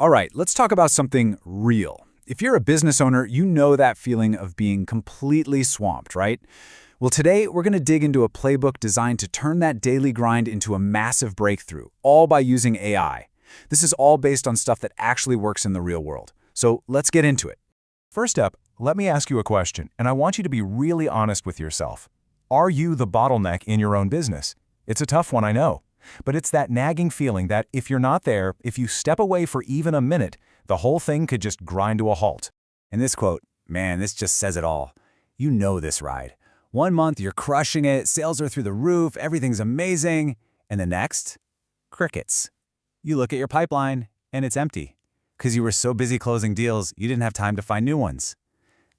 All right, let's talk about something real. If you're a business owner, you know that feeling of being completely swamped, right? Well, today we're going to dig into a playbook designed to turn that daily grind into a massive breakthrough, all by using AI. This is all based on stuff that actually works in the real world. So let's get into it. First up, let me ask you a question, and I want you to be really honest with yourself. Are you the bottleneck in your own business? It's a tough one, I know. But it's that nagging feeling that if you're not there, if you step away for even a minute, the whole thing could just grind to a halt. And this quote, man, this just says it all. You know this ride. One month you're crushing it, sales are through the roof, everything's amazing. And the next, crickets. You look at your pipeline and it's empty. Because you were so busy closing deals, you didn't have time to find new ones.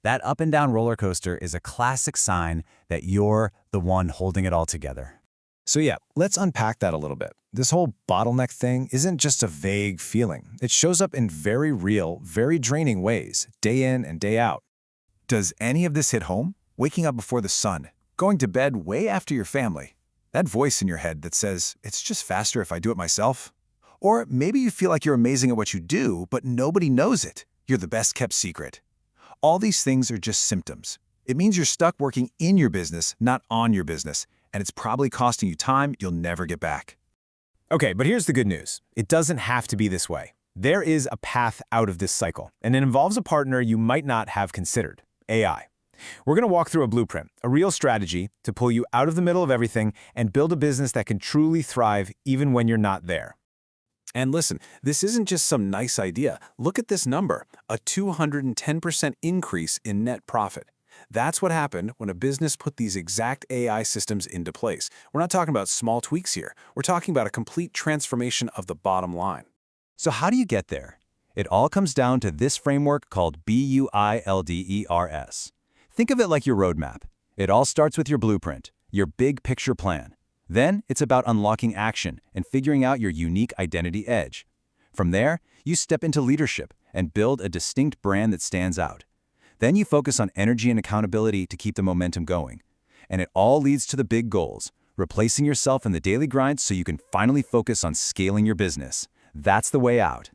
That up and down roller coaster is a classic sign that you're the one holding it all together. So yeah, let's unpack that a little bit. This whole bottleneck thing isn't just a vague feeling. It shows up in very real, very draining ways, day in and day out. Does any of this hit home? Waking up before the sun, going to bed way after your family. That voice in your head that says, it's just faster if I do it myself. Or maybe you feel like you're amazing at what you do, but nobody knows it. You're the best kept secret. All these things are just symptoms. It means you're stuck working in your business, not on your business, and it's probably costing you time you'll never get back. Okay, but here's the good news. It doesn't have to be this way. There is a path out of this cycle, and it involves a partner you might not have considered, AI. We're going to walk through a blueprint, a real strategy to pull you out of the middle of everything and build a business that can truly thrive even when you're not there. And listen, this isn't just some nice idea. Look at this number, a 210% increase in net profit. That's what happened when a business put these exact AI systems into place. We're not talking about small tweaks here. We're talking about a complete transformation of the bottom line. So how do you get there? It all comes down to this framework called BUILDERS. Think of it like your roadmap. It all starts with your blueprint, your big picture plan. Then it's about unlocking action and figuring out your unique identity edge. From there, you step into leadership and build a distinct brand that stands out. Then you focus on energy and accountability to keep the momentum going. And it all leads to the big goals, replacing yourself in the daily grind so you can finally focus on scaling your business. That's the way out.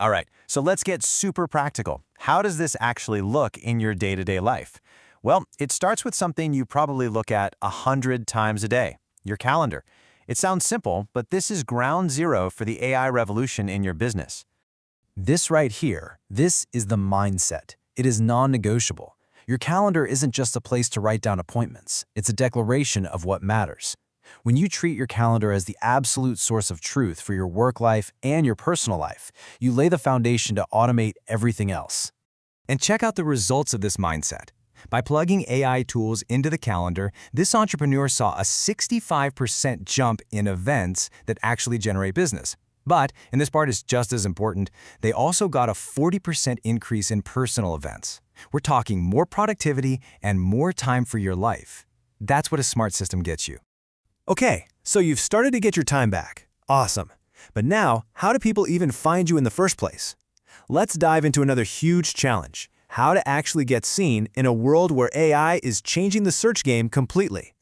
All right, so let's get super practical. How does this actually look in your day-to-day life? Well, it starts with something you probably look at 100 times a day, your calendar. It sounds simple, but this is ground zero for the AI revolution in your business. This right here, this is the mindset. It is non-negotiable. Your calendar isn't just a place to write down appointments. It's a declaration of what matters. When you treat your calendar as the absolute source of truth for your work life and your personal life, you lay the foundation to automate everything else. And check out the results of this mindset. By plugging AI tools into the calendar, this entrepreneur saw a 65% jump in events that actually generate business. But, and this part is just as important, they also got a 40% increase in personal events. We're talking more productivity and more time for your life. That's what a smart system gets you. Okay, so you've started to get your time back. Awesome. But now, how do people even find you in the first place? Let's dive into another huge challenge: how to actually get seen in a world where AI is changing the search game completely.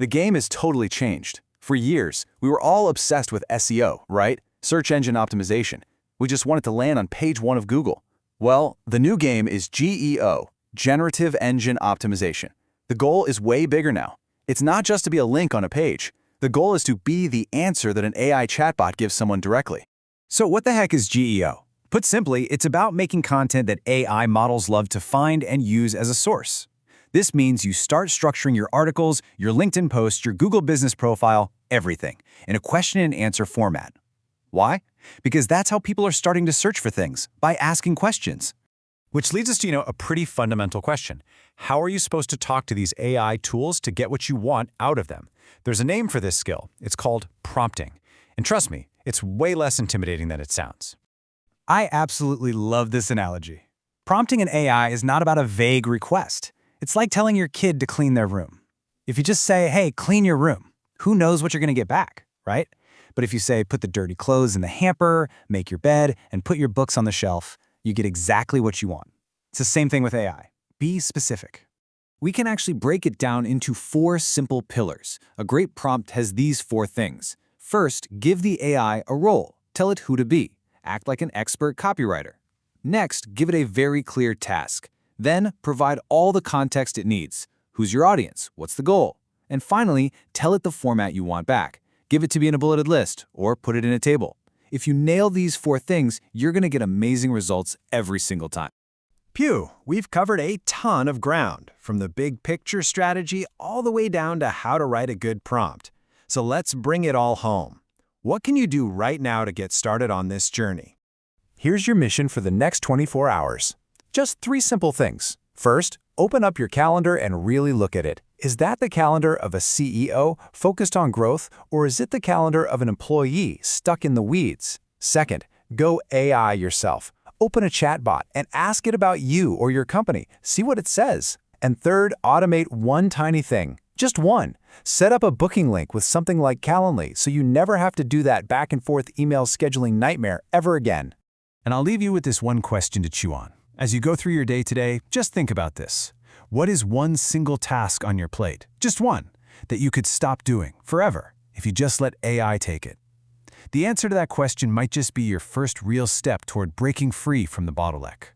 The game has totally changed. For years, we were all obsessed with SEO, right? Search engine optimization. We just wanted to land on page 1 of Google. Well, the new game is GEO, Generative Engine Optimization. The goal is way bigger now. It's not just to be a link on a page. The goal is to be the answer that an AI chatbot gives someone directly. So what the heck is GEO? Put simply, it's about making content that AI models love to find and use as a source. This means you start structuring your articles, your LinkedIn posts, your Google business profile, everything, in a question and answer format. Why? Because that's how people are starting to search for things, by asking questions. Which leads us to, a pretty fundamental question. How are you supposed to talk to these AI tools to get what you want out of them? There's a name for this skill. It's called prompting. And trust me, it's way less intimidating than it sounds. I absolutely love this analogy. Prompting an AI is not about a vague request. It's like telling your kid to clean their room. If you just say, hey, clean your room, who knows what you're going to get back, right? But if you say, put the dirty clothes in the hamper, make your bed, and put your books on the shelf, you get exactly what you want. It's the same thing with AI. Be specific. We can actually break it down into 4 simple pillars. A great prompt has these 4 things. First, give the AI a role. Tell it who to be. Act like an expert copywriter. Next, give it a very clear task. Then, provide all the context it needs. Who's your audience? What's the goal? And finally, tell it the format you want back. Give it to be in a bulleted list or put it in a table. If you nail these 4 things, you're going to get amazing results every single time. Phew, we've covered a ton of ground, from the big picture strategy all the way down to how to write a good prompt. So let's bring it all home. What can you do right now to get started on this journey? Here's your mission for the next 24 hours. Just 3 simple things. First, open up your calendar and really look at it. Is that the calendar of a CEO focused on growth, or is it the calendar of an employee stuck in the weeds? Second, go AI yourself. Open a chatbot and ask it about you or your company. See what it says. And third, automate one tiny thing. Just one. Set up a booking link with something like Calendly so you never have to do that back and forth email scheduling nightmare ever again. And I'll leave you with this one question to chew on. As you go through your day today, just think about this. What is one single task on your plate, just one, that you could stop doing forever if you just let AI take it? The answer to that question might just be your first real step toward breaking free from the bottleneck.